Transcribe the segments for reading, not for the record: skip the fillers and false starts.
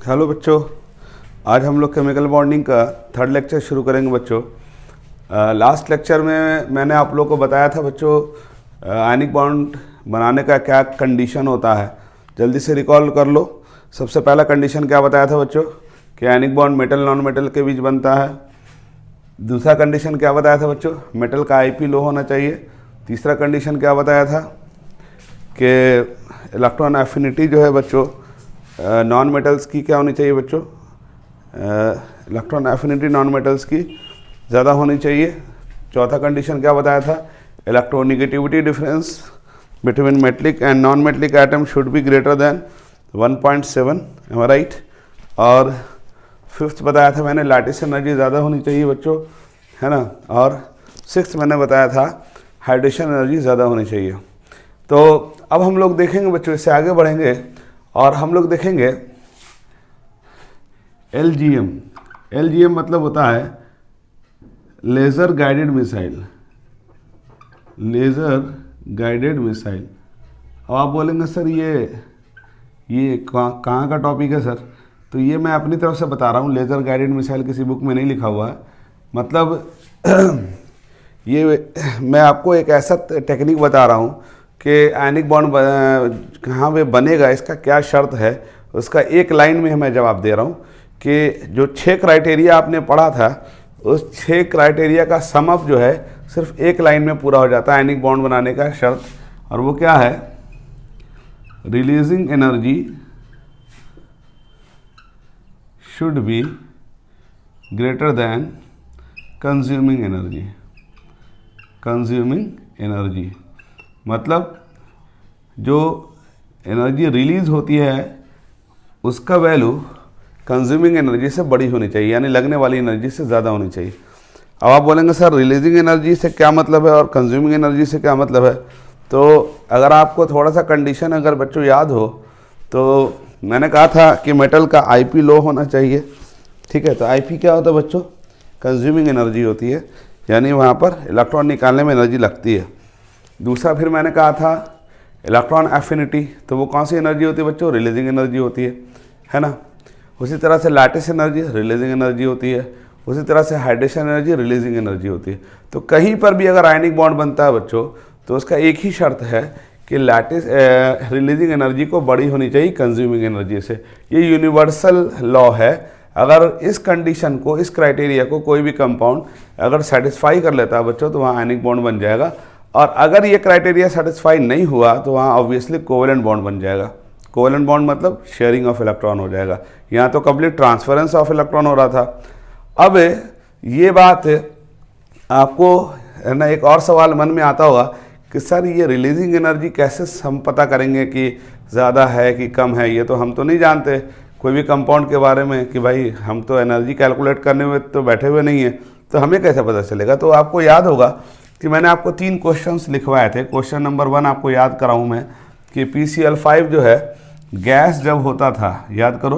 Hello बच्चों, आज हम लोग केमिकल बॉन्डिंग का थर्ड लेक्चर शुरू करेंगे बच्चों। लास्ट लेक्चर में मैंने आप लोग को बताया था बच्चों आयनिक बॉन्ड बनाने का क्या कंडीशन होता है। जल्दी से रिकॉल कर लो। सबसे पहला कंडीशन क्या बताया था बच्चों कि ionic bond metal non metal के बीच बनता है। दूसरा कंडीशन क्या बताया था बच्चों, मेटल का IP लो होना चाहिए। तीसरा कंडीशन क्या बताया था कि इलेक्ट्रॉन एफिनिटी जो है बच्चों नॉन मेटल्स की क्या होनी चाहिए बच्चों, इलेक्ट्रॉन एफिनिटी नॉन मेटल्स की ज़्यादा होनी चाहिए। चौथा कंडीशन क्या बताया था, electronegativity difference between metallic and non metallic atom should be greater than 1.7, am I right. और फिफ्थ बताया था मैंने लैटिस एनर्जी ज़्यादा होनी चाहिए बच्चों, है ना। और सिक्स्थ मैंने बताया था हाइड्रेशन एनर्जी ज़्यादा होनी चाहिए। तो अब हम लोग देखेंगे बच्चों, इससे आगे बढ़ेंगे और हम लोग देखेंगे LGM। LGM मतलब होता है laser guided missile. Laser guided missile. अब आप बोलेंगे सर ये कहाँ का टॉपिक है सर, तो ये मैं अपनी तरफ से बता रहा हूँ। लेज़र गाइडेड मिसाइल किसी बुक में नहीं लिखा हुआ है। मतलब ये मैं आपको एक ऐसा टेक्निक बता रहा हूँ कि आयनिक बॉन्ड कहाँ पे बनेगा, इसका क्या शर्त है, उसका एक लाइन में मैं जवाब दे रहा हूँ कि जो 6 क्राइटेरिया आपने पढ़ा था उस 6 क्राइटेरिया का सम अप जो है सिर्फ एक लाइन में पूरा हो जाता है आयनिक बॉन्ड बनाने का शर्त। और वो क्या है, releasing energy should be greater then consuming energy. Consuming energy मतलब जो एनर्जी रिलीज़ होती है उसका वैल्यू कंज्यूमिंग एनर्जी से बड़ी होनी चाहिए, यानी लगने वाली एनर्जी से ज़्यादा होनी चाहिए। अब आप बोलेंगे सर रिलीजिंग एनर्जी से क्या मतलब है और कंज्यूमिंग एनर्जी से क्या मतलब है। तो अगर आपको थोड़ा सा कंडीशन अगर बच्चों याद हो तो मैंने कहा था कि मेटल का IP लो होना चाहिए, ठीक है। तो IP क्या होता है बच्चों, कंज्यूमिंग एनर्जी होती है, यानी वहाँ पर इलेक्ट्रॉन निकालने में एनर्जी लगती है। दूसरा फिर मैंने कहा था इलेक्ट्रॉन एफिनिटी, तो वो कौन सी एनर्जी होती है बच्चों, रिलीजिंग एनर्जी होती है ना। उसी तरह से लैटिस एनर्जी रिलीजिंग एनर्जी होती है। उसी तरह से हाइड्रेशन एनर्जी रिलीजिंग एनर्जी होती है। तो कहीं पर भी अगर आयनिक बॉन्ड बनता है बच्चों तो उसका एक ही शर्त है कि लैटिस रिलीजिंग एनर्जी को बड़ी होनी चाहिए कंज्यूमिंग एनर्जी से। ये यूनिवर्सल लॉ है। अगर इस कंडीशन को, इस क्राइटेरिया को कोई भी कंपाउंड अगर सेटिस्फाई कर लेता है बच्चों तो वहाँ आयनिक बॉन्ड बन जाएगा। और अगर ये क्राइटेरिया सेटिस्फाई नहीं हुआ तो वहाँ ऑब्वियसली कोवेलेंट बॉन्ड बन जाएगा। कोवेलेंट बॉन्ड मतलब शेयरिंग ऑफ इलेक्ट्रॉन हो जाएगा। यहाँ तो कंप्लीट ट्रांसफरेंस ऑफ इलेक्ट्रॉन हो रहा था। अब ये बात आपको है ना, एक और सवाल मन में आता होगा कि सर ये रिलीजिंग एनर्जी कैसे हम पता करेंगे कि ज़्यादा है कि कम है। ये तो हम तो नहीं जानते कोई भी कंपाउंड के बारे में कि भाई हम तो एनर्जी कैलकुलेट करने में तो बैठे हुए नहीं हैं, तो हमें कैसे पता चलेगा। तो आपको याद होगा कि मैंने आपको 3 क्वेश्चंस लिखवाए थे। क्वेश्चन नंबर 1 आपको याद कराऊं मैं कि PCl5 जो है गैस जब होता था, याद करो,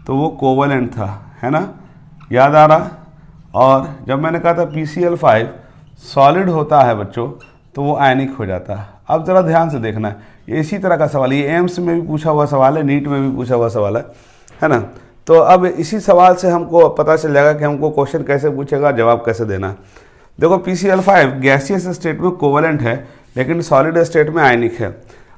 तो वो कोवेलेंट था, है ना, याद आ रहा। और जब मैंने कहा था PCl5 सॉलिड होता है बच्चों तो वो आयनिक हो जाता है। अब ज़रा ध्यान से देखना है, ये इसी तरह का सवाल, ये एम्स में भी पूछा हुआ सवाल है, नीट में भी पूछा हुआ सवाल है ना। तो अब इसी सवाल से हमको पता चल जाएगा कि हमको क्वेश्चन कैसे पूछेगा, जवाब कैसे देना है। देखो PCl5 गैसियस स्टेट में कोवेलेंट है लेकिन सॉलिड स्टेट में आयनिक है।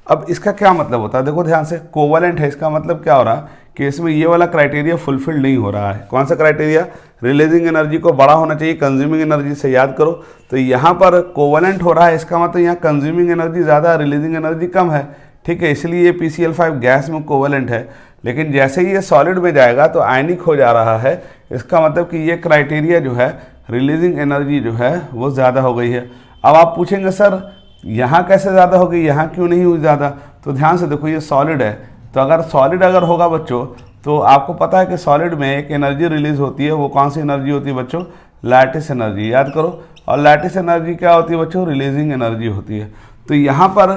अब इसका क्या मतलब होता है, देखो ध्यान से, कोवेलेंट है, इसका मतलब क्या हो रहा है कि इसमें ये वाला क्राइटेरिया फुलफिल नहीं हो रहा है। कौन सा क्राइटेरिया, रिलीजिंग एनर्जी को बड़ा होना चाहिए कंज्यूमिंग एनर्जी से, याद करो। तो यहाँ पर कोवेलेंट हो रहा है, इसका मतलब यहाँ कंज्यूमिंग एनर्जी ज़्यादा, रिलीजिंग एनर्जी कम है, ठीक है। इसलिए ये PCl5 गैस में कोवेलेंट है, लेकिन जैसे ही ये सॉलिड में जाएगा तो आयनिक हो जा रहा है। इसका मतलब कि ये क्राइटेरिया जो है रिलीजिंग एनर्जी जो है वो ज़्यादा हो गई है। अब आप पूछेंगे सर यहाँ कैसे ज़्यादा हो गई, यहाँ क्यों नहीं हुई ज़्यादा। तो ध्यान से देखो, ये सॉलिड है, तो अगर सॉलिड अगर होगा बच्चों तो आपको पता है कि सॉलिड में एक एनर्जी रिलीज होती है। वो कौन सी एनर्जी होती है बच्चों, लैटिस एनर्जी, याद करो। और लैटिस एनर्जी क्या होती है बच्चों, रिलीजिंग एनर्जी होती है। तो यहाँ पर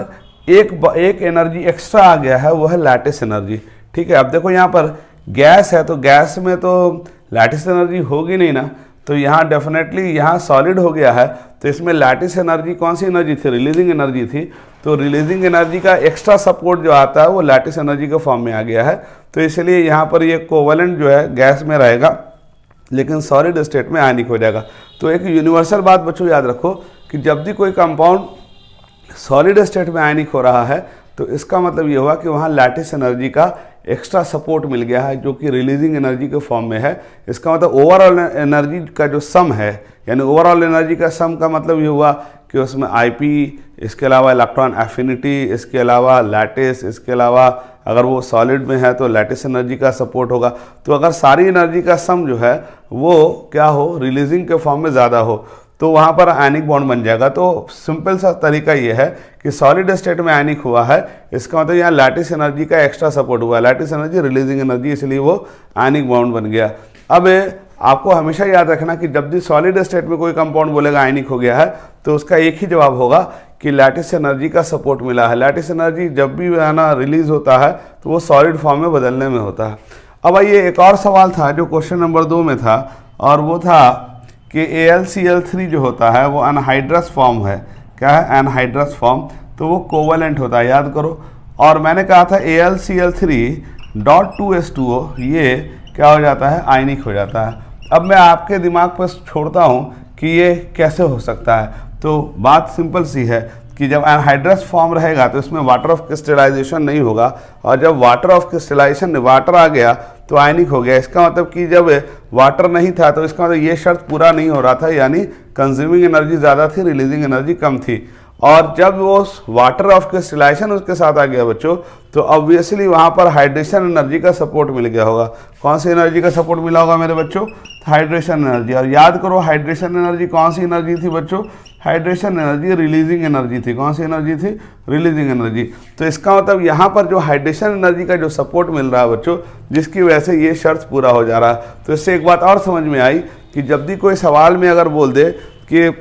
एक एनर्जी एक्स्ट्रा आ गया है, वो है लैटिस एनर्जी, ठीक है। अब देखो यहाँ पर गैस है तो गैस में तो लैटिस एनर्जी होगी नहीं ना, तो यहाँ डेफिनेटली यहाँ सॉलिड हो गया है, तो इसमें लैटिस एनर्जी कौन सी एनर्जी थी, रिलीजिंग एनर्जी थी। तो रिलीजिंग एनर्जी का एक्स्ट्रा सपोर्ट जो आता है वो लैटिस एनर्जी के फॉर्म में आ गया है। तो इसलिए यहाँ पर ये कोवेलेंट जो है गैस में रहेगा लेकिन सॉलिड स्टेट में आयनिक हो जाएगा। तो एक यूनिवर्सल बात बच्चों याद रखो कि जब भी कोई कंपाउंड सॉलिड स्टेट में आयनिक हो रहा है तो इसका मतलब ये हुआ कि वहाँ लैटिस एनर्जी का एक्स्ट्रा सपोर्ट मिल गया है जो कि रिलीजिंग एनर्जी के फॉर्म में है। इसका मतलब ओवरऑल एनर्जी का जो सम है, यानी ओवरऑल एनर्जी का सम का मतलब ये हुआ कि उसमें आईपी, इसके अलावा इलेक्ट्रॉन एफिनिटी, इसके अलावा लैटिस, इसके अलावा अगर वो सॉलिड में है तो लैटिस एनर्जी का सपोर्ट होगा। तो अगर सारी एनर्जी का सम जो है वो क्या हो, रिलीजिंग के फॉर्म में ज़्यादा हो तो वहाँ पर आयनिक बॉन्ड बन जाएगा। तो सिंपल सा तरीका ये है कि सॉलिड स्टेट में आयनिक हुआ है, इसका मतलब यहाँ लैटिस एनर्जी का एक्स्ट्रा सपोर्ट हुआ है, लैटिस एनर्जी रिलीजिंग एनर्जी, इसलिए वो आयनिक बॉन्ड बन गया। अब आपको हमेशा याद रखना कि जब भी सॉलिड स्टेट में कोई कंपाउंड बोलेगा आयनिक हो गया है तो उसका एक ही जवाब होगा कि लैटिस एनर्जी का सपोर्ट मिला है। लैटिस एनर्जी जब भी है ना रिलीज होता है तो वो सॉलिड फॉर्म में बदलने में होता है। अब आइए एक और सवाल था जो क्वेश्चन नंबर 2 में था, और वो था कि AlCl3 जो होता है वो अनहाइड्रस फॉर्म है। क्या है? अनहाइड्रस फॉर्म, तो वो कोवेलेंट होता है, याद करो। और मैंने कहा था AlCl3.2H2O ये क्या हो जाता है, आयनिक हो जाता है। अब मैं आपके दिमाग पर छोड़ता हूँ कि ये कैसे हो सकता है। तो बात सिंपल सी है कि जब एनहाइड्रस फॉर्म रहेगा तो इसमें वाटर ऑफ क्रिस्टलाइजेशन नहीं होगा, और जब वाटर ऑफ क्रिस्टलाइजेशन वाटर आ गया तो आयनिक हो गया। इसका मतलब कि जब वाटर नहीं था तो इसका मतलब ये शर्त पूरा नहीं हो रहा था, यानी कंज्यूमिंग एनर्जी ज़्यादा थी, रिलीजिंग एनर्जी कम थी। और जब वो वाटर ऑफ क्रिस्टलाइजेशन उसके साथ आ गया बच्चों तो ऑब्वियसली वहाँ पर हाइड्रेशन एनर्जी का सपोर्ट मिल गया होगा। कौन सी एनर्जी का सपोर्ट मिला होगा मेरे बच्चों? Hydration energy. और याद करो हाइड्रेशन एनर्जी कौन सी एनर्जी थी बच्चों? हाइड्रेशन एनर्जी रिलीजिंग एनर्जी थी। कौन सी एनर्जी थी? Releasing energy. तो इसका मतलब यहाँ पर जो हाइड्रेशन एनर्जी का जो सपोर्ट मिल रहा है बच्चों, जिसकी वजह से ये शर्त पूरा हो जा रहा है। तो इससे एक बात और समझ में आई कि जब भी कोई सवाल में अगर बोल दे कि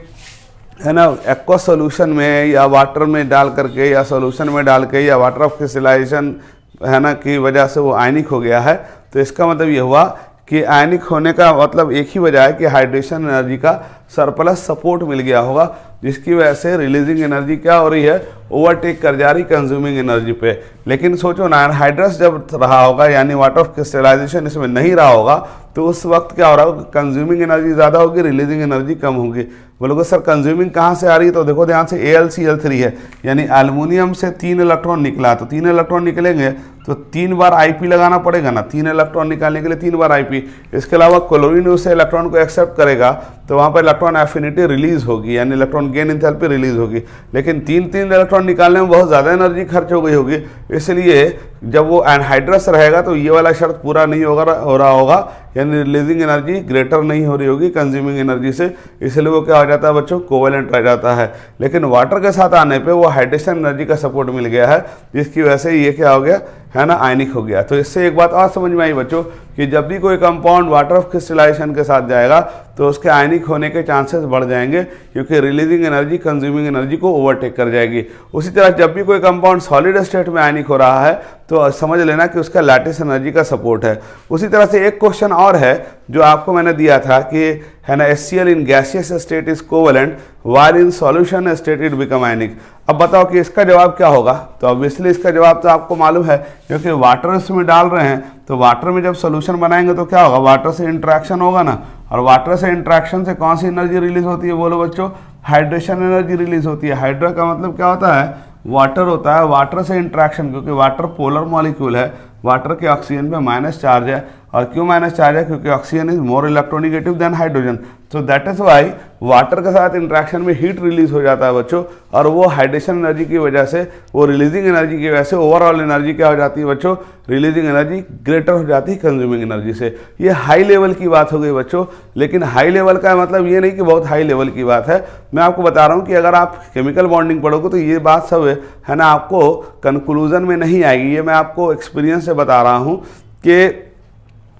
है ना एक्वा सोल्यूशन में या वाटर में डाल करके या सोल्यूशन में डाल के या वाटर ऑफ क्रिस्टलाइजेशन है ना की वजह से वो आयनिक हो गया है, तो इसका मतलब ये हुआ कि आयनिक होने का मतलब एक ही वजह है कि हाइड्रेशन एनर्जी का सरप्लस सपोर्ट मिल गया होगा, जिसकी वजह से रिलीजिंग एनर्जी क्या हो रही है, ओवरटेक कर जा रही कंज्यूमिंग एनर्जी पे। लेकिन सोचो ना हाइड्रस जब रहा होगा यानी वाटर ऑफ क्रिस्टलाइजेशन इसमें नहीं रहा होगा तो उस वक्त क्या हो रहा होगा, कंज्यूमिंग एनर्जी ज़्यादा होगी, रिलीजिंग एनर्जी कम होगी। बोलोगे सर कंज्यूमिंग कहाँ से आ रही है? तो देखो ध्यान से AlCl3 है, यानी एल्युमिनियम से 3 इलेक्ट्रॉन निकला, तो 3 इलेक्ट्रॉन निकलेंगे तो 3 बार IP लगाना पड़ेगा ना, 3 इलेक्ट्रॉन निकालने के लिए 3 बार IP। इसके अलावा क्लोरीन उससे इलेक्ट्रॉन को एक्सेप्ट करेगा तो वहाँ पर इलेक्ट्रॉन एफिनिटी रिलीज होगी, यानी इलेक्ट्रॉन गेन एंथैल्पी रिलीज होगी। लेकिन 3 इलेक्ट्रॉन निकालने में बहुत ज़्यादा एनर्जी खर्च हो गई होगी, इसलिए जब वो एनहाइड्रस रहेगा तो ये वाला शर्त पूरा नहीं हो रहा होगा, यानी रिलीजिंग एनर्जी ग्रेटर नहीं हो रही होगी कंज्यूमिंग एनर्जी से, इसलिए वो क्या हो जाता है बच्चों, कोवेलेंट रह जाता है। लेकिन वाटर के साथ आने पे वो हाइड्रेशन एनर्जी का सपोर्ट मिल गया है, जिसकी वजह से ये क्या हो गया है ना, आयनिक हो गया। तो इससे एक बात और समझ में आई बच्चों कि जब भी कोई कंपाउंड वाटर ऑफ क्रिस्टलाइजेशन के साथ जाएगा तो उसके आयनिक होने के चांसेस बढ़ जाएंगे, क्योंकि रिलीजिंग एनर्जी कंज्यूमिंग एनर्जी को ओवरटेक कर जाएगी। उसी तरह जब भी कोई कंपाउंड सॉलिड स्टेट में आयनिक हो रहा है तो समझ लेना कि उसका लैटिस एनर्जी का सपोर्ट है। उसी तरह से एक क्वेश्चन और है जो आपको मैंने दिया था कि है ना HCl in gaseous state is covalent while in solution state it become ionic. अब बताओ कि इसका जवाब क्या होगा? तो ऑब्वियसली इसका जवाब तो आपको मालूम है, क्योंकि वाटर इसमें डाल रहे हैं तो वाटर में जब सोल्यूशन बनाएंगे तो क्या होगा, वाटर से इंट्रैक्शन होगा ना, और वाटर से इंट्रैक्शन से कौन सी एनर्जी रिलीज होती है बोलो बच्चों? हाइड्रेशन एनर्जी रिलीज होती है। हाइड्रा का मतलब क्या होता है, वाटर होता है। वाटर से इंट्रैक्शन, क्योंकि वाटर पोलर मॉलिक्यूल है, वाटर के ऑक्सीजन पे माइनस चार्ज है, और क्यों माइनस चार्ज है, क्योंकि oxygen is more electronegative than hydrogen. तो दैट इज वाई वाटर के साथ इंट्रैक्शन में हीट रिलीज हो जाता है बच्चों, और वो हाइड्रेशन एनर्जी की वजह से, वो रिलीजिंग एनर्जी की वजह से ओवरऑल एनर्जी क्या हो जाती है बच्चों, रिलीजिंग एनर्जी ग्रेटर हो जाती है कंज्यूमिंग एनर्जी से। ये हाई लेवल की बात हो गई बच्चों, लेकिन हाई लेवल का मतलब ये नहीं कि बहुत हाई लेवल की बात है। मैं आपको बता रहा हूँ कि अगर आप केमिकल बॉन्डिंग पढ़ोगे तो ये बात सब है ना आपको कंक्लूजन में नहीं आएगी। ये मैं आपको एक्सपीरियंस से बता रहा हूँ कि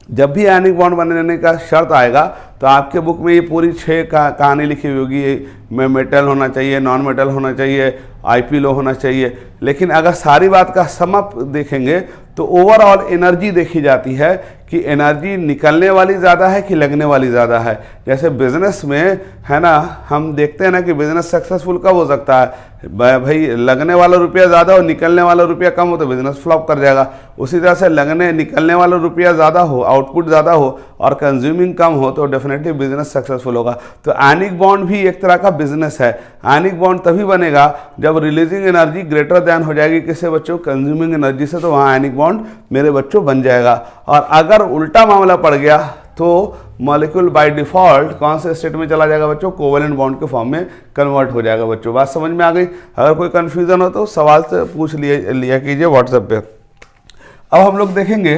जब भी आयनिक बॉन्ड बनने का शर्त आएगा तो आपके बुक में ये पूरी 6 कहानी लिखी हुई होगी, में मेटल होना चाहिए, नॉन मेटल होना चाहिए, आईपी लो होना चाहिए। लेकिन अगर सारी बात का सम अप देखेंगे तो ओवरऑल एनर्जी देखी जाती है कि एनर्जी निकलने वाली ज़्यादा है कि लगने वाली ज़्यादा है। जैसे बिजनेस में है ना, हम देखते हैं ना कि बिजनेस सक्सेसफुल कब हो सकता है, भाई लगने वाला रुपया ज़्यादा हो, निकलने वाला रुपया कम हो तो बिजनेस फ्लॉप कर जाएगा। उसी तरह से निकलने वाला रुपया ज़्यादा हो, आउटपुट ज़्यादा हो और कंज्यूमिंग कम हो तो डेफिनेटली बिजनेस सक्सेसफुल होगा। तो आयनिक बॉन्ड भी एक तरह का बिजनेस है। आयनिक बॉन्ड तभी बनेगा जब रिलीजिंग एनर्जी ग्रेटर देन हो जाएगी किससे बच्चों, कंज्यूमिंग एनर्जी से, तो वहाँ आयनिक बॉन्ड मेरे बच्चों बन जाएगा। और अगर उल्टा मामला पड़ गया तो मॉलिक्यूल बाय डिफॉल्ट कौन से स्टेट में चला जाएगा बच्चों, कोवेलेंट बॉन्ड के फॉर्म में कन्वर्ट हो जाएगा। बच्चों बात समझ में आ गई? अगर कोई कंफ्यूजन हो तो सवाल से पूछ लिया कीजिए व्हाट्सएप पे। अब हम लोग देखेंगे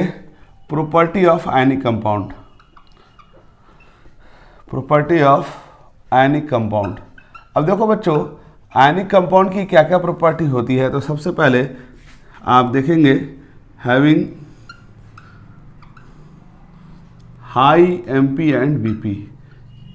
property of ionic compound. Property of ionic compound. अब देखो बच्चों, आयनिक कंपाउंड की क्या क्या प्रॉपर्टी होती है। तो सबसे पहले आप देखेंगे having high MP and BP.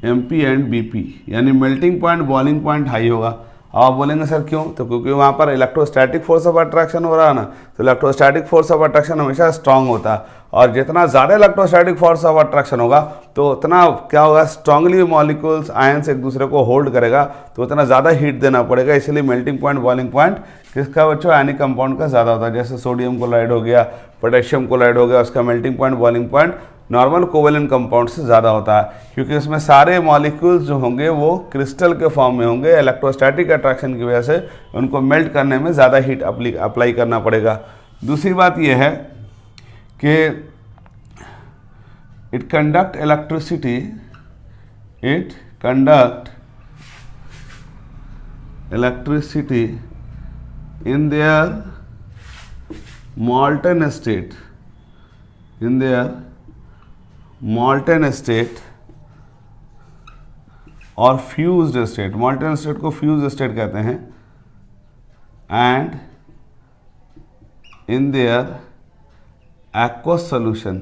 MP and BP यानी melting point, boiling point high होगा। अब आप बोलेंगे सर क्यों, तो क्योंकि वहाँ पर इलेक्ट्रोस्टैटिक फोर्स ऑफ अट्रैक्शन हो रहा है ना, तो इलेक्ट्रोस्टैटिक फोर्स ऑफ अट्रैक्शन हमेशा स्ट्रांग होता है और जितना ज़्यादा इलेक्ट्रोस्टैटिक फोर्स ऑफ अट्रैक्शन होगा तो उतना क्या होगा, स्ट्रांगली मॉलिक्यूल्स आयंस एक दूसरे को होल्ड करेगा, तो उतना ज़्यादा हीट देना पड़ेगा। इसलिए मेल्टिंग पॉइंट, बॉइलिंग पॉइंट किसका बच्चों, आयनिक कंपाउंड का ज़्यादा होता है। जैसे सोडियम क्लोराइड हो गया, पोटेशियम क्लोराइड हो गया, उसका melting point, boiling point normal covalent compound से ज़्यादा होता है, क्योंकि उसमें सारे मॉलिक्यूल्स जो होंगे वो क्रिस्टल के फॉर्म में होंगे। इलेक्ट्रोस्टैटिक अट्रैक्शन की वजह से उनको मेल्ट करने में ज़्यादा हीट अप्लाई करना पड़ेगा। दूसरी बात यह है कि it conduct electricity, it conduct electricity in their molten state, in their molten state और फ्यूज्ड स्टेट। molten स्टेट को फ्यूज्ड स्टेट कहते हैं। And in their aqueous solution.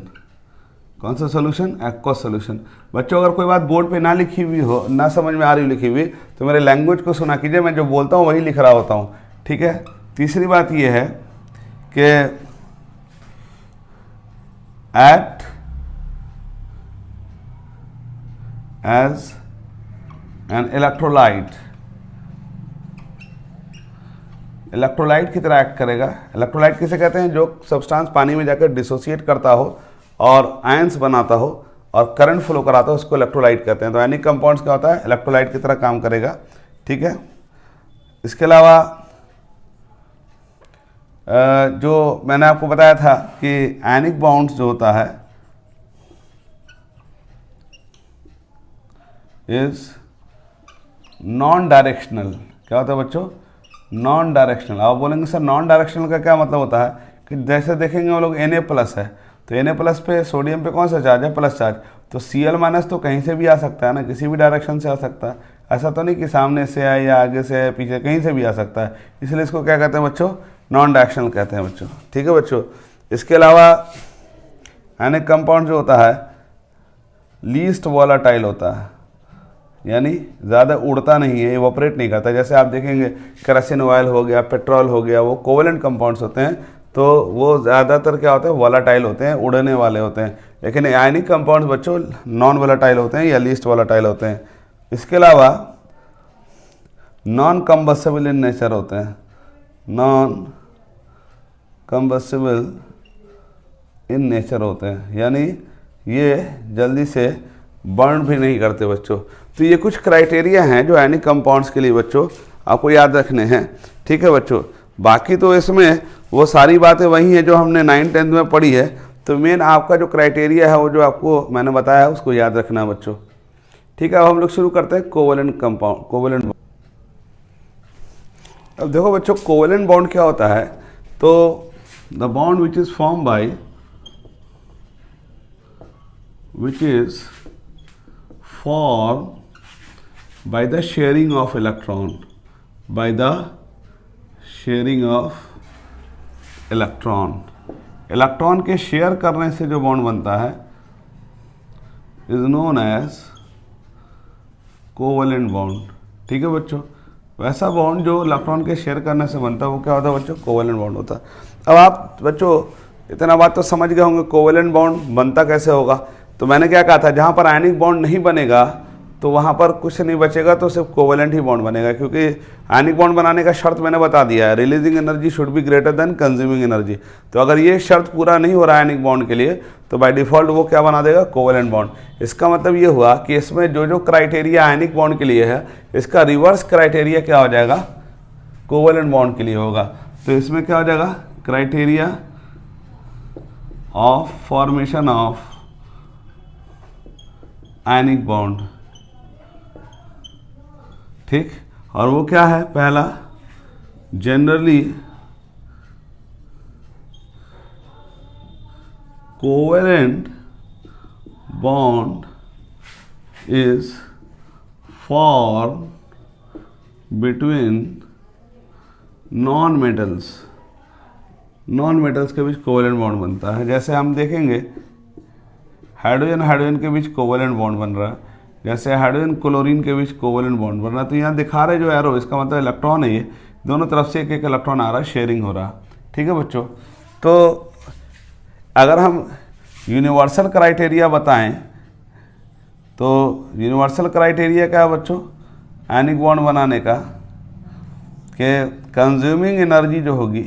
कौन सा सोल्यूशन, एक्वस सोल्यूशन। बच्चों अगर कोई बात बोर्ड पे ना लिखी हुई हो, ना समझ में आ रही लिखी हुई, तो मेरे लैंग्वेज को सुना कीजिए, मैं जो बोलता हूँ वही लिख रहा होता हूँ, ठीक है। तीसरी बात ये है कि act as an electrolyte. Electrolyte की तरह एक्ट करेगा। इलेक्ट्रोलाइट किसे कहते हैं, जो सब्सटेंस पानी में जाकर डिसोसिएट करता हो और आयंस बनाता हो और करंट फ्लो कराता हो, उसको इलेक्ट्रोलाइट कहते हैं। तो आयनिक कंपाउंड्स क्या होता है, इलेक्ट्रोलाइट की तरह काम करेगा, ठीक है। इसके अलावा जो मैंने आपको बताया था कि आयनिक बॉन्ड्स जो होता है इज नॉन डायरेक्शनल। क्या होता है बच्चों, नॉन डायरेक्शनल। आप बोलेंगे सर नॉन डायरेक्शनल का क्या मतलब होता है, कि जैसे देखेंगे वो लोग Na+ है, तो Na+ पे सोडियम पे कौन सा चार्ज है, प्लस चार्ज, तो Cl- तो कहीं से भी आ सकता है ना, किसी भी डायरेक्शन से आ सकता है। ऐसा तो नहीं कि सामने से आए या आगे से आए, पीछे कहीं से भी आ सकता है। इसलिए इसको क्या कहते हैं बच्चों, नॉन डायरेक्शनल कहते हैं बच्चों, ठीक है बच्चों। इसके अलावा आयनिक कंपाउंड जो होता है लीस्ट वॉलेटाइल होता है, यानी ज़्यादा उड़ता नहीं है, इवोपरेट नहीं करता। जैसे आप देखेंगे केरोसिन ऑयल हो गया, पेट्रोल हो गया, वो कोवेलेंट कंपाउंड्स होते हैं, तो वो ज़्यादातर क्या होते हैं, वॉलेटाइल होते हैं, उड़ने वाले होते हैं। लेकिन आयनिक कंपाउंड्स बच्चों नॉन वॉलेटाइल होते हैं या लीस्ट वॉलेटाइल होते हैं। इसके अलावा नॉन कंबस्टिबल इन नेचर होते हैं, नॉन कंबस्टिबल इन नेचर होते हैं, यानी ये जल्दी से बर्न भी नहीं करते बच्चों। तो ये कुछ क्राइटेरिया हैं जो आयनिक कंपाउंड्स के लिए बच्चों आपको याद रखने हैं, ठीक है बच्चों। बाकी तो इसमें वो सारी बातें वही हैं जो हमने 9th-10th में पढ़ी है। तो मेन आपका जो क्राइटेरिया है वो जो आपको मैंने बताया है उसको याद रखना बच्चों, ठीक है। अब हम लोग शुरू करते हैं कोवेलेंट कंपाउंड, कोवेलेंट बॉन्ड। अब देखो बच्चों कोवेलेंट बॉन्ड क्या होता है, तो the bond which is form by, which is formed by the sharing of electron, by the sharing of electron। Electron के शेयर करने से जो बॉन्ड बनता है is known as covalent bond. ठीक है बच्चों, वैसा बॉन्ड जो इलेक्ट्रॉन के शेयर करने से बनता है वो क्या होता है बच्चों? कोवेलेंट बॉन्ड होता है। अब आप बच्चों इतना बात तो समझ गए होंगे कोवेलेंट बॉन्ड बनता कैसे होगा। तो मैंने क्या कहा था, जहाँ पर आयनिक बॉन्ड नहीं बनेगा तो वहाँ पर कुछ नहीं बचेगा, तो सिर्फ कोवेलेंट ही बॉन्ड बनेगा, क्योंकि आयनिक बॉन्ड बनाने का शर्त मैंने बता दिया है, releasing energy should be greater then consuming energy. तो अगर ये शर्त पूरा नहीं हो रहा है आयनिक बॉन्ड के लिए तो बाय डिफ़ॉल्ट वो क्या बना देगा? Covalent bond. इसका मतलब ये हुआ कि इसमें जो जो क्राइटेरिया आयनिक बॉन्ड के लिए है इसका रिवर्स क्राइटेरिया क्या हो जाएगा? कोवेलेंट बॉन्ड के लिए होगा। तो इसमें क्या हो जाएगा? Criteria of formation of ionic bond. ठीक, और वो क्या है? पहला, generally covalent bond is form between non metals. Non metals के बीच कोवेलेंट बॉन्ड बनता है। जैसे हम देखेंगे हाइड्रोजन हाइड्रोजन के बीच कोवेलेंट बॉन्ड बन रहा है, जैसे हाइड्रोजन क्लोरीन के बीच कोवेलेंट बॉन्ड बन रहा है। तो यहाँ दिखा रहे जो एरो, इसका मतलब इलेक्ट्रॉन है, ये दोनों तरफ से एक एक इलेक्ट्रॉन आ रहा है, शेयरिंग हो रहा है। ठीक है बच्चों, तो अगर हम यूनिवर्सल क्राइटेरिया बताएं तो यूनिवर्सल क्राइटेरिया क्या है बच्चों आयनिक बॉन्ड बनाने का? कि कंज्यूमिंग एनर्जी जो होगी,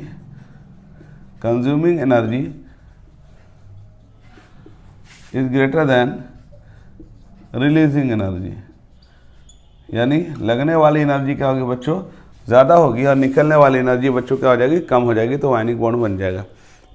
consuming energy is greater than releasing energy, यानी लगने वाली एनर्जी क्या होगी बच्चों? ज़्यादा होगी, और निकलने वाली एनर्जी बच्चों क्या हो जाएगी? कम हो जाएगी। तो आयनिक बॉन्ड बन जाएगा।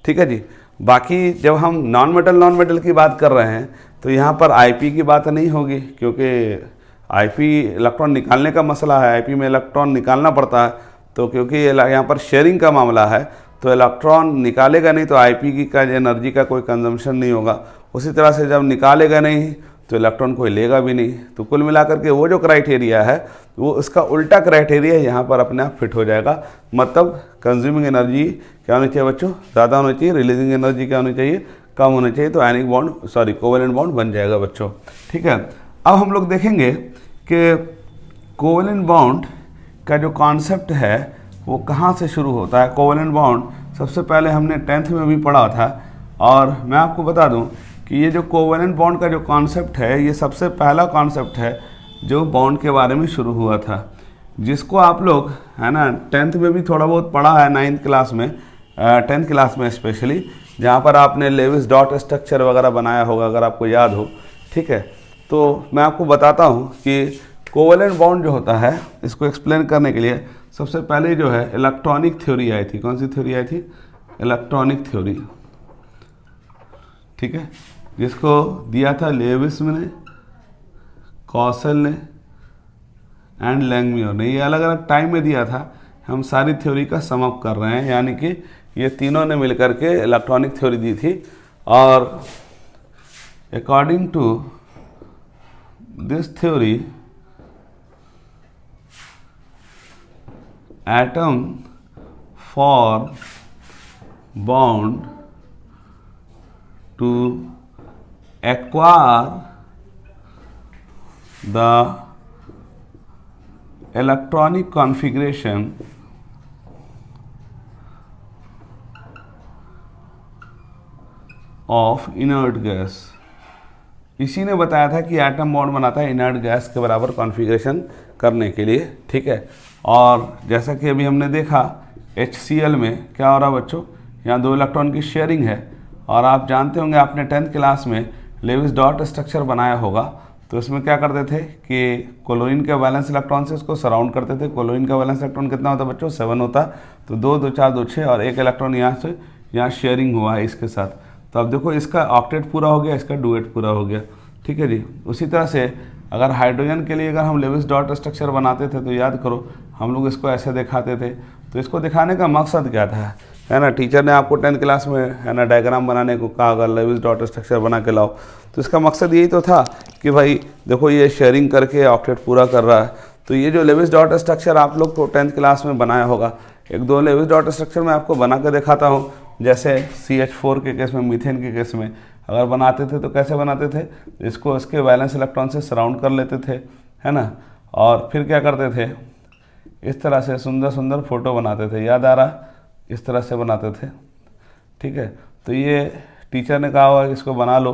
ठीक है जी। बाकी जब हम नॉन मेटल की बात कर रहे हैं तो यहाँ पर आईपी की बात नहीं होगी, क्योंकि आईपी इलेक्ट्रॉन निकालने का मसला है, आईपी में इलेक्ट्रॉन निकालना पड़ता है। तो क्योंकि यहाँ पर शेयरिंग का मामला है तो इलेक्ट्रॉन निकालेगा नहीं, तो आईपी का एनर्जी का कोई कंजम्पशन नहीं होगा। उसी तरह से जब निकालेगा नहीं तो इलेक्ट्रॉन कोई लेगा भी नहीं। तो कुल मिलाकर के वो जो क्राइटेरिया है वो उसका उल्टा क्राइटेरिया यहाँ पर अपने आप फिट हो जाएगा। मतलब कंज्यूमिंग एनर्जी क्या होनी चाहिए बच्चों? ज़्यादा होनी चाहिए, रिलीजिंग एनर्जी क्या होनी चाहिए? कम होनी चाहिए। तो आयनिक बॉन्ड कोवेलेंट बॉन्ड बन जाएगा बच्चों। ठीक है, अब हम लोग देखेंगे कि कोवेलेंट बॉन्ड का जो कॉन्सेप्ट है वो कहाँ से शुरू होता है। कोवेलेंट बॉन्ड सबसे पहले हमने 10th में भी पढ़ा था, और मैं आपको बता दूं कि ये जो कोवेलेंट बॉन्ड का जो कॉन्सेप्ट है ये सबसे पहला कॉन्सेप्ट है जो बॉन्ड के बारे में शुरू हुआ था, जिसको आप लोग है ना 10th में भी थोड़ा बहुत पढ़ा है, 9th क्लास में, 10th क्लास में स्पेशली, जहाँ पर आपने लेविस डॉट स्ट्रक्चर वगैरह बनाया होगा अगर आपको याद हो। ठीक है, तो मैं आपको बताता हूँ कि कोवेलेंट बॉन्ड जो होता है इसको एक्सप्लेन करने के लिए सबसे पहले जो है इलेक्ट्रॉनिक थ्योरी आई थी। कौन सी थ्योरी आई थी? Electronic theory. ठीक है, जिसको दिया था लेविस ने, कॉसल ने एंड लैंगम्योर ने। ये अलग अलग टाइम में दिया था। हम सारी थ्योरी का सम अप कर रहे हैं, यानी कि ये तीनों ने मिलकर के इलेक्ट्रॉनिक थ्योरी दी थी। और according to this theory atom form bond to acquire the electronic configuration of inert gas। इसी ने बताया था कि एटम बॉन्ड बनाता है इनर्ट गैस के बराबर कॉन्फ़िगरेशन करने के लिए। ठीक है, और जैसा कि अभी हमने देखा HCl में क्या हो रहा है बच्चों? यहाँ 2 इलेक्ट्रॉन की शेयरिंग है, और आप जानते होंगे आपने 10th क्लास में लेविस डॉट स्ट्रक्चर बनाया होगा। तो इसमें क्या करते थे कि क्लोरीन के वैलेंस इलेक्ट्रॉन से उसको सराउंड करते थे। क्लोरीन का वैलेंस इलेक्ट्रॉन कितना होता है बच्चों? 7 होता। तो 2 2 4 2 6 और एक इलेक्ट्रॉन यहाँ से यहाँ शेयरिंग हुआ है इसके साथ। तो अब देखो इसका ऑक्टेट पूरा हो गया, इसका डुएट पूरा हो गया। ठीक है जी। उसी तरह से अगर हाइड्रोजन के लिए अगर हम लेविस डॉट स्ट्रक्चर बनाते थे तो याद करो हम लोग इसको ऐसे दिखाते थे। तो इसको दिखाने का मकसद क्या था, है ना? टीचर ने आपको 10th क्लास में है ना डायग्राम बनाने को कहा, अगर लेविस डॉट स्ट्रक्चर बना के लाओ, तो इसका मकसद यही तो था कि भाई देखो ये शेयरिंग करके ऑक्टेट पूरा कर रहा है। तो ये जो लेविस डॉट स्ट्रक्चर आप लोग को 10th क्लास में बनाया होगा, 1-2 लेविस डॉट स्ट्रक्चर मैं आपको बना के दिखाता हूँ। जैसे CH4 के केस में, मीथेन के केस में अगर बनाते थे तो कैसे बनाते थे, इसको इसके वैलेंस इलेक्ट्रॉन से सराउंड कर लेते थे, है ना, और फिर क्या करते थे, इस तरह से सुंदर सुंदर फ़ोटो बनाते थे, याद आ रहा, इस तरह से बनाते थे, ठीक है। तो ये टीचर ने कहा हुआ कि इसको बना लो,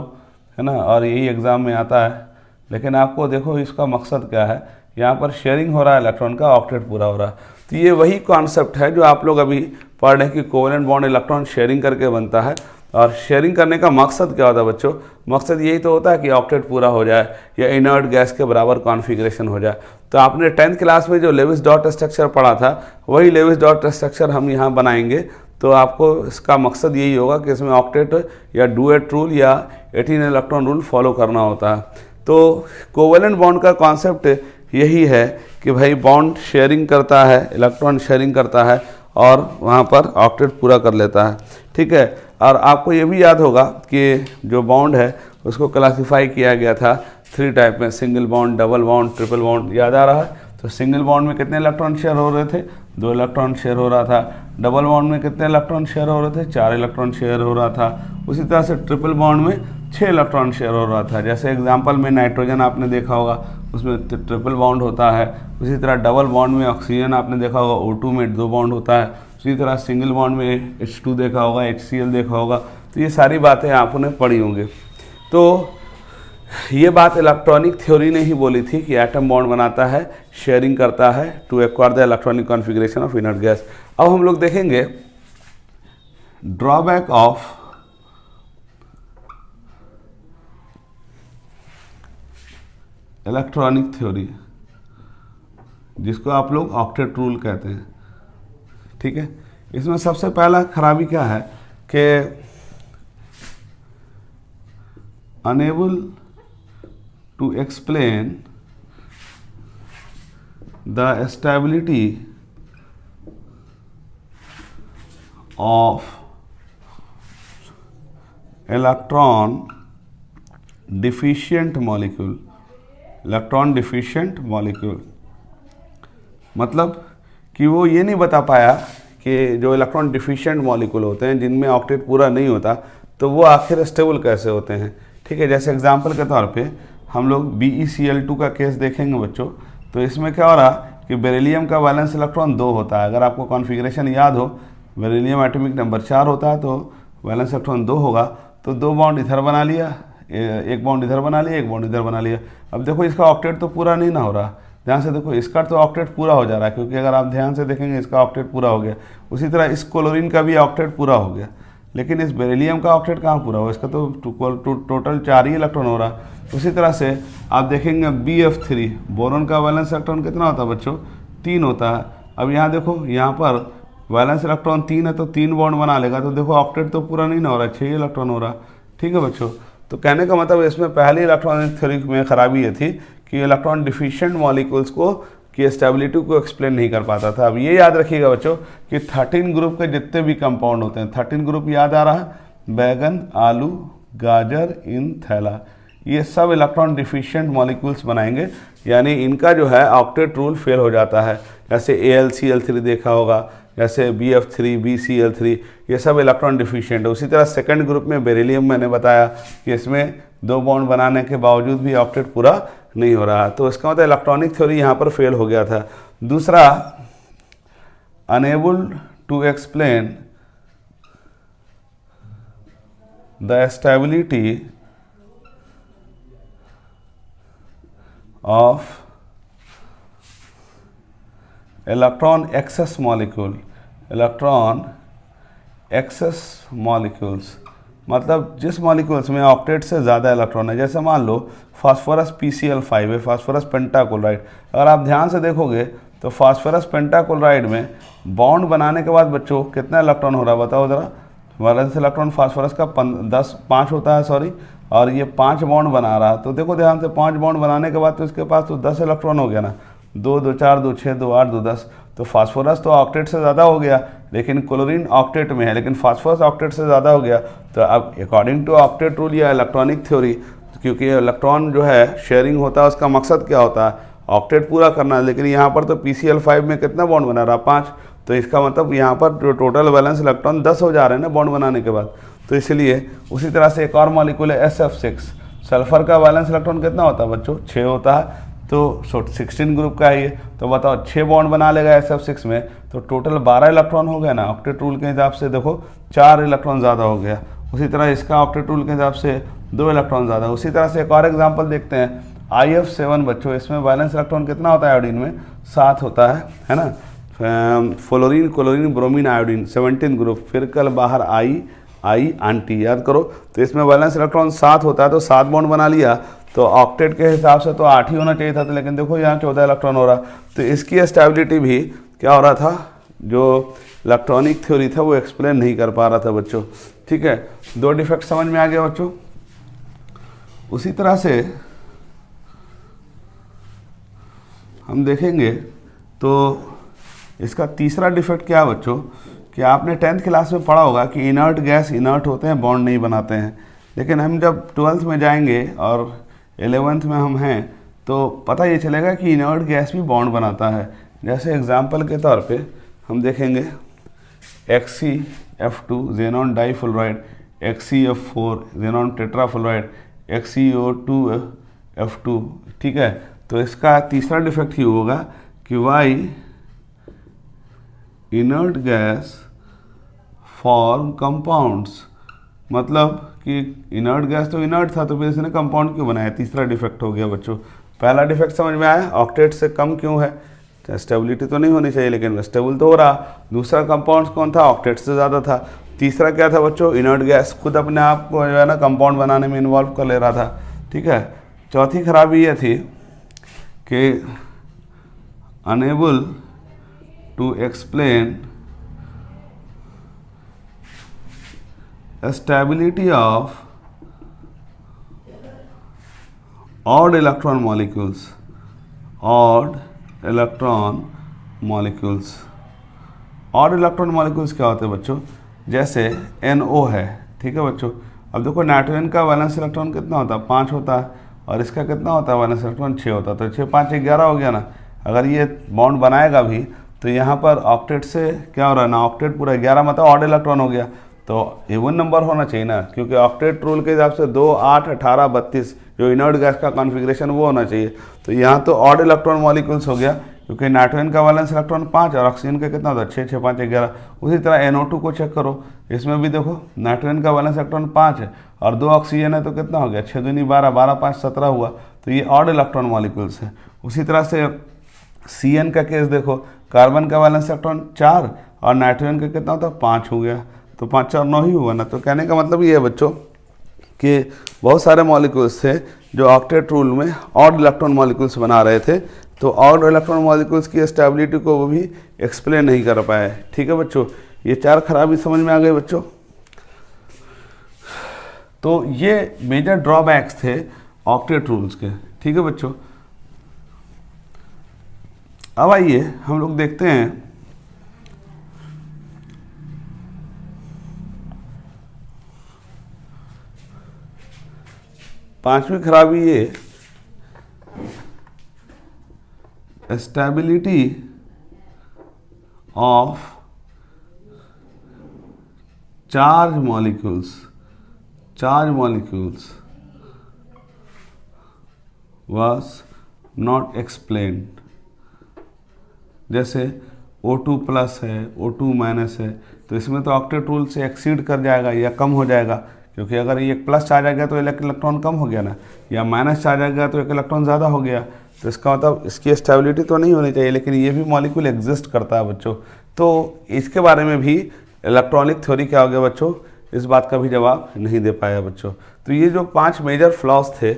है ना, और यही एग्ज़ाम में आता है। लेकिन आपको देखो इसका मकसद क्या है, यहाँ पर शेयरिंग हो रहा है इलेक्ट्रॉन का, ऑक्टेट पूरा हो रहा है। तो ये वही कॉन्सेप्ट है जो आप लोग अभी पढ़ रहे हैं कि कोवेलेंट बॉन्ड इलेक्ट्रॉन शेयरिंग करके बनता है। और शेयरिंग करने का मकसद क्या होता है बच्चों, मकसद यही तो होता है कि ऑक्टेट पूरा हो जाए या इनर्ट गैस के बराबर कॉन्फ़िगरेशन हो जाए। तो आपने 10th क्लास में जो लेविस डॉट स्ट्रक्चर पढ़ा था, वही लेविस डॉट स्ट्रक्चर हम यहाँ बनाएंगे। तो आपको इसका मकसद यही होगा कि इसमें ऑक्टेट या डुएट रूल या 18 इलेक्ट्रॉन रूल फॉलो करना होता है। तो कोवेलेंट बॉन्ड का कॉन्सेप्ट यही है कि भाई बॉन्ड शेयरिंग करता है, इलेक्ट्रॉन शेयरिंग करता है और वहाँ पर ऑक्टेट पूरा कर लेता है, ठीक है। और आपको ये भी याद होगा कि जो बॉन्ड है उसको क्लासिफाई किया गया था 3 टाइप में, single bond, double bond, triple bond, याद आ रहा है। तो सिंगल बॉन्ड में कितने इलेक्ट्रॉन शेयर हो रहे थे, 2 इलेक्ट्रॉन शेयर हो रहा था। डबल बॉन्ड में कितने इलेक्ट्रॉन शेयर हो रहे थे, 4 इलेक्ट्रॉन शेयर हो रहा था। उसी तरह से ट्रिपल बॉन्ड में 6 इलेक्ट्रॉन शेयर हो रहा था। जैसे एग्जांपल में नाइट्रोजन आपने देखा होगा, उसमें ट्रिपल बॉन्ड होता है। उसी तरह डबल बॉन्ड में ऑक्सीजन आपने देखा होगा, O2 में 2 बॉन्ड होता है। उसी तरह सिंगल बॉन्ड में H2 देखा होगा, HCl देखा होगा। तो ये सारी बातें आपने पढ़ी होंगी। तो ये बात इलेक्ट्रॉनिक थ्योरी ने ही बोली थी कि एटम बॉन्ड बनाता है, शेयरिंग करता है to acquire the electronic configuration of inert gas. अब हम लोग देखेंगे ड्रॉबैक ऑफ इलेक्ट्रॉनिक थ्योरी, जिसको आप लोग ऑक्टेट रूल कहते हैं, ठीक है। इसमें सबसे पहला खराबी क्या है कि unable to explain the stability of electron deficient molecule, electron deficient molecule मतलब कि वो ये नहीं बता पाया कि जो इलेक्ट्रॉन डिफिशिएंट मॉलिक्यूल होते हैं जिनमें ऑक्टेट पूरा नहीं होता, तो वो आखिर स्टेबल कैसे होते हैं, ठीक है। जैसे एग्जांपल के तौर पे हम लोग BeCl2 का केस देखेंगे बच्चों। तो इसमें क्या हो रहा कि बेरिलियम का वैलेंस इलेक्ट्रॉन 2 होता है। अगर आपको कॉन्फ़िगरेशन याद हो, बेरिलियम एटॉमिक नंबर 4 होता है, तो वैलेंस इलेक्ट्रॉन 2 होगा। तो 2 बॉन्ड इधर बना लिया, 1 बॉन्ड इधर बना लिया, 1 बॉन्ड इधर बना लिया। अब देखो इसका ऑक्टेट तो पूरा नहीं ना हो रहा, ध्यान से देखो, इसका तो ऑक्टेट पूरा हो जा रहा है, क्योंकि अगर आप ध्यान से देखेंगे इसका ऑक्टेट पूरा हो गया। उसी तरह इस क्लोरीन का भी ऑक्टेट पूरा हो गया, लेकिन इस बेरिलियम का ऑक्टेट कहाँ पूरा हुआ, इसका तो टोटल 4 ही इलेक्ट्रॉन हो रहा। उसी तरह से आप देखेंगे BF3, बोरॉन का वैलेंस इलेक्ट्रॉन कितना होता है बच्चों, 3 होता है। अब यहाँ देखो, यहाँ पर वैलेंस इलेक्ट्रॉन 3 है तो 3 बॉन्ड बना लेगा, तो देखो ऑक्टेट तो पूरा नहीं ना हो रहा, 6 इलेक्ट्रॉन हो रहा, ठीक है बच्चों। तो कहने का मतलब इसमें पहली इलेक्ट्रॉनिक थ्योरी में खराबी ये थी कि इलेक्ट्रॉन डिफिशिएंट मॉलिक्यूल्स को की स्टेबिलिटी को एक्सप्लेन नहीं कर पाता था। अब ये याद रखिएगा बच्चों कि 13 ग्रुप के जितने भी कंपाउंड होते हैं, 13 ग्रुप याद आ रहा है, बैगन, आलू, गाजर, इन, थैला, ये सब इलेक्ट्रॉन डिफिशिएंट मॉलिक्यूल्स बनाएंगे, यानी इनका जो है ऑक्टेट रूल फेल हो जाता है। जैसे AlCl3 देखा होगा, जैसे BF3, BCl3, ये सब इलेक्ट्रॉन डिफिशिएंट है। उसी तरह सेकंड ग्रुप में बेरिलियम मैंने बताया कि इसमें 2 बॉन्ड बनाने के बावजूद भी ऑक्टेट पूरा नहीं हो रहा, तो इसका मतलब इलेक्ट्रॉनिक थ्योरी यहाँ पर फेल हो गया था। दूसरा, unable to explain the stability of electron excess molecule, electron excess molecules मतलब जिस मॉलिक्यूल्स में ऑक्टेट से ज़्यादा इलेक्ट्रॉन है। जैसे मान लो फास्फोरस PCl5 है, फास्फोरस पेंटाक्लोराइड। अगर आप ध्यान से देखोगे तो फास्फोरस पेंटाक्लोराइड में बॉन्ड बनाने के बाद बच्चों कितना इलेक्ट्रॉन हो रहा है बताओ ज़रा। वैलेंस इलेक्ट्रॉन फास्फोरस का 5 होता है, सॉरी, और ये 5 बॉन्ड बना रहा। तो देखो ध्यान से, 5 बॉन्ड बनाने के बाद तो इसके पास तो 10 इलेक्ट्रॉन हो गया ना, 2, 2, 4, 2, 6, 2, 8, 2, 10। तो फास्फोरस तो ऑक्टेट से ज़्यादा हो गया, लेकिन क्लोरीन ऑक्टेट में है, लेकिन फास्फोरस ऑक्टेट से ज़्यादा हो गया। तो अब अकॉर्डिंग टू ऑक्टेट रूल या इलेक्ट्रॉनिक थ्योरी, क्योंकि इलेक्ट्रॉन जो है शेयरिंग होता है, उसका मकसद क्या होता है, ऑक्टेट पूरा करना है। लेकिन यहाँ पर तो PCl5 में कितना बॉन्ड बना रहा, 5। तो इसका मतलब यहाँ पर जो टोटल वैलेंस इलेक्ट्रॉन 10 हो जा रहे हैं ना बॉन्ड बनाने के बाद। तो तो इसलिए उसी तरह से एक और मॉलिक्यूल है SF6, सल्फर का वैलेंस इलेक्ट्रॉन कितना होता है बच्चों 6 होता है, तो 16 ग्रुप का है ये, तो बताओ 6 बॉन्ड बना लेगा SF6 में, तो टोटल 12 इलेक्ट्रॉन हो गया ना। ऑक्टेट रूल के हिसाब से देखो 4 इलेक्ट्रॉन ज़्यादा हो गया। उसी तरह इसका ऑक्टेट रूल के हिसाब से 2 इलेक्ट्रॉन ज़्यादा। उसी तरह से एक और एग्जाम्पल देखते हैं IF7 बच्चों, इसमें वैलेंस इलेक्ट्रॉन कितना होता है आयोडीन में 7 होता है ना। Fluorine chlorine bromine iodine 17 group, फिर कल बाहर आई आंटी, याद करो। तो इसमें वैलेंस इलेक्ट्रॉन 7 होता है, तो 7 बॉन्ड बना लिया, तो ऑक्टेट के हिसाब से तो 8 ही होना चाहिए था, तो लेकिन देखो यहाँ 14 इलेक्ट्रॉन हो रहा। तो इसकी स्टेबिलिटी भी क्या हो रहा था, जो इलेक्ट्रॉनिक थ्योरी था वो एक्सप्लेन नहीं कर पा रहा था बच्चों। ठीक है, 2 डिफेक्ट समझ में आ गया बच्चों। उसी तरह से हम देखेंगे तो इसका तीसरा डिफेक्ट क्या है बच्चों, कि आपने 10th क्लास में पढ़ा होगा कि इनर्ट गैस इनर्ट होते हैं, बॉन्ड नहीं बनाते हैं। लेकिन हम जब 12th में जाएंगे और 11th में हम हैं तो पता ये चलेगा कि इनर्ट गैस भी बॉन्ड बनाता है। जैसे एग्जांपल के तौर पे हम देखेंगे XeF2 xenon difluoride, XeF4 xenon tetrafluoride, XeO2F2। ठीक है, तो इसका तीसरा डिफेक्ट ही होगा कि why inert gas form compounds, मतलब कि इनर्ट गैस तो इनर्ट था, तो फिर इसने कंपाउंड क्यों बनाया, तीसरा डिफेक्ट हो गया बच्चों। पहला डिफेक्ट समझ में आया, ऑक्टेट से कम क्यों है, स्टेबिलिटी तो नहीं होनी चाहिए लेकिन स्टेबल तो हो रहा। दूसरा कंपाउंड कौन था, ऑक्टेट से ज़्यादा था। तीसरा क्या था बच्चों, इनर्ट गैस खुद अपने आप को जो है ना कंपाउंड बनाने में इन्वॉल्व कर ले रहा था। ठीक है, चौथी खराबी ये थी कि unable to explain stability of odd electron molecules, odd electron molecules. Odd electron molecules क्या होते हैं बच्चों, जैसे NO है। ठीक है बच्चों, अब देखो नाइट्रोजन का वैलेंस इलेक्ट्रॉन कितना होता है 5 होता है, और इसका कितना होता है वैलेंस इलेक्ट्रॉन 6 होता है, तो 6 5 11 हो गया ना। अगर ये बॉन्ड बनाएगा भी तो यहाँ पर ऑक्टेट से क्या हो रहा है ना, ऑक्टेट पूरा 11 मतलब ऑड इलेक्ट्रॉन हो गया, तो इवन नंबर होना चाहिए ना, क्योंकि ऑक्टेट रूल के हिसाब से 2 8 18 32 जो इनर्ट गैस का कॉन्फ़िगरेशन वो होना चाहिए। तो यहाँ तो ऑड इलेक्ट्रॉन मॉलिक्यूल्स हो गया, क्योंकि नाइट्रोजन का वैलेंस इलेक्ट्रॉन 5 और ऑक्सीजन का कितना होता है 6 6 5 11। उसी तरह NO2 को चेक करो, इसमें भी देखो नाइट्रोजन का वैलेंस इलेक्ट्रॉन 5 है और 2 ऑक्सीजन है, तो कितना हो गया 6 दूनी 12 12 5 17 हुआ। तो ये ऑड इलेक्ट्रॉन मॉलिक्यूल्स है। उसी तरह से CN का केस देखो, कार्बन का वैलेंस इलेक्ट्रॉन 4 और नाइट्रोजन का कितना होता है 5 हो गया, तो 5 और 9 ही हुआ ना। तो कहने का मतलब ये है बच्चों कि बहुत सारे मॉलिक्यूल्स थे जो ऑक्टेट रूल में ऑड इलेक्ट्रॉन मॉलिक्यूल्स बना रहे थे, तो ऑड इलेक्ट्रॉन मॉलिक्यूल्स की स्टेबिलिटी को वो भी एक्सप्लेन नहीं कर पाए। ठीक है बच्चों, ये 4 खराबी समझ में आ गई बच्चों। तो ये मेजर ड्रॉबैक्स थे ऑक्टेट रूल्स के। ठीक है बच्चों, अब आइए हम लोग देखते हैं पांचवी खराबी, ये stability of charge molecules was not explained। जैसे O2 प्लस है, O2 माइनस है, तो इसमें तो ऑक्टेट रूल से एक्सीड कर जाएगा या कम हो जाएगा, क्योंकि अगर ये एक प्लस चार्ज आ गया तो एक इलेक्ट्रॉन कम हो गया ना, या माइनस चार्ज आ गया तो एक इलेक्ट्रॉन ज़्यादा हो गया। तो इसका मतलब इसकी स्टेबिलिटी तो नहीं होनी चाहिए, लेकिन ये भी मॉलिक्यूल एग्जिस्ट करता है बच्चों। तो इसके बारे में भी इलेक्ट्रॉनिक थ्योरी क्या हो गया बच्चों, इस बात का भी जवाब नहीं दे पाया बच्चों। तो ये जो 5 मेजर फ्लॉज थे,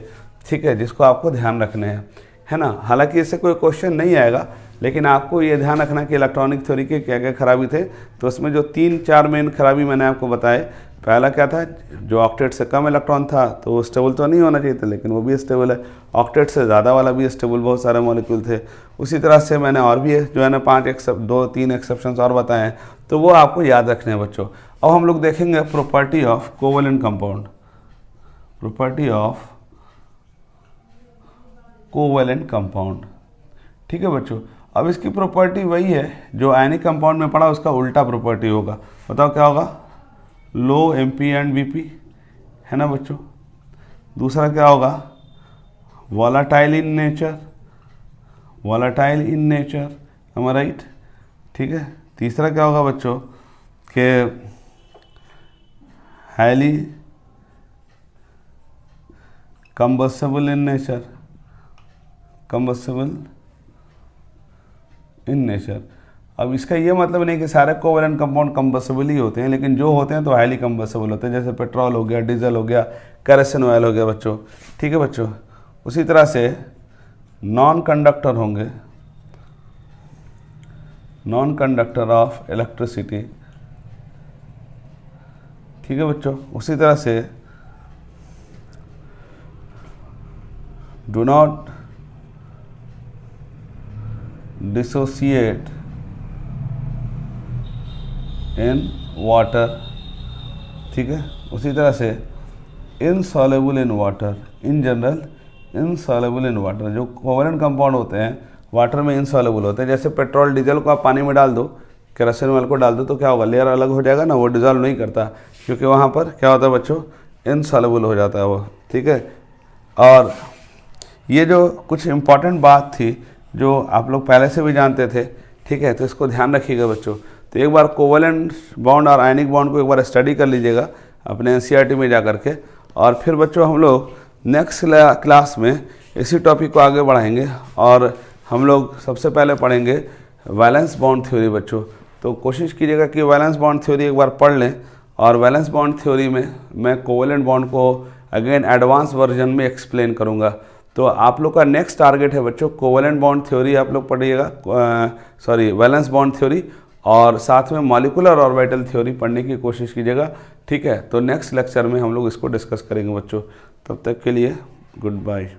ठीक है, जिसको आपको ध्यान रखने हैं, है ना। हालांकि इससे कोई क्वेश्चन नहीं आएगा, लेकिन आपको ये ध्यान रखना कि इलेक्ट्रॉनिक थ्योरी के क्या क्या खराबी थे। तो उसमें जो 3-4 मेन खराबी मैंने आपको बताए, पहला क्या था, जो ऑक्टेट से कम इलेक्ट्रॉन था तो वो स्टेबल तो नहीं होना चाहिए था, लेकिन वो भी स्टेबल है। ऑक्टेट से ज़्यादा वाला भी स्टेबल बहुत सारे मॉलिक्यूल थे। उसी तरह से मैंने और भी जो है ना 2-3 एक्सेप्शंस और बताए हैं, तो वो आपको याद रखने हैं बच्चों। अब हम लोग देखेंगे property of covalent compound, property of covalent compound. ठीक है बच्चों, अब इसकी प्रॉपर्टी वही है जो आयनिक कंपाउंड में पढ़ा, उसका उल्टा प्रॉपर्टी होगा। बताओ क्या होगा, लो MP एंड BP, है ना बच्चों। दूसरा क्या होगा, volatile in nature, volatile in nature, am I right, ठीक है। तीसरा क्या होगा बच्चों कि highly combustible in nature, combustible in nature. अब इसका ये मतलब नहीं कि सारे कोवैलेंट कंपाउंड कंबस्टेबल ही होते हैं, लेकिन जो होते हैं तो हाईली कंबस्टेबल होते हैं, जैसे पेट्रोल हो गया, डीजल हो गया, केरोसिन ऑयल हो गया बच्चों, ठीक है बच्चों। उसी तरह से नॉन कंडक्टर होंगे, नॉन कंडक्टर ऑफ इलेक्ट्रिसिटी, ठीक है बच्चों। उसी तरह से do not dissociate in water, ठीक है। उसी तरह से insoluble in water, in general insoluble in water. जो कोवैलेंट कंपाउंड होते हैं वाटर में इनसॉल्युबल होते हैं, जैसे पेट्रोल डीजल को आप पानी में डाल दो, केरोसिन ऑयल को डाल दो, तो क्या होगा, लेयर अलग हो जाएगा ना, वो डिजॉल्व नहीं करता, क्योंकि वहाँ पर क्या होता है बच्चों, इनसॉल्युबल हो जाता है वो, ठीक है। और ये जो कुछ इम्पॉर्टेंट बात थी जो आप लोग पहले से भी जानते थे, ठीक है, तो इसको ध्यान रखिएगा बच्चों। तो एक बार कोवैलेंट बॉन्ड और आयनिक बॉन्ड को एक बार स्टडी कर लीजिएगा अपने NCERT में जा करके, और फिर बच्चों हम लोग नेक्स्ट क्लास में इसी टॉपिक को आगे बढ़ाएंगे, और हम लोग सबसे पहले पढ़ेंगे वैलेंस बॉन्ड थ्योरी बच्चों। तो कोशिश कीजिएगा कि वैलेंस बॉन्ड थ्योरी एक बार पढ़ लें, और वैलेंस बॉन्ड थ्योरी में मैं कोवैलेंट बॉन्ड को अगेन एडवांस वर्जन में एक्सप्लेन करूँगा। तो आप लोग का नेक्स्ट टारगेट है बच्चों कोवैलेंट बॉन्ड थ्योरी आप लोग पढ़िएगा, वैलेंस बॉन्ड थ्योरी, और साथ में मॉलिक्यूलर ऑर्बिटल थ्योरी पढ़ने की कोशिश कीजिएगा, ठीक है। तो नेक्स्ट लेक्चर में हम लोग इसको डिस्कस करेंगे बच्चों। तब तक के लिए गुड बाय।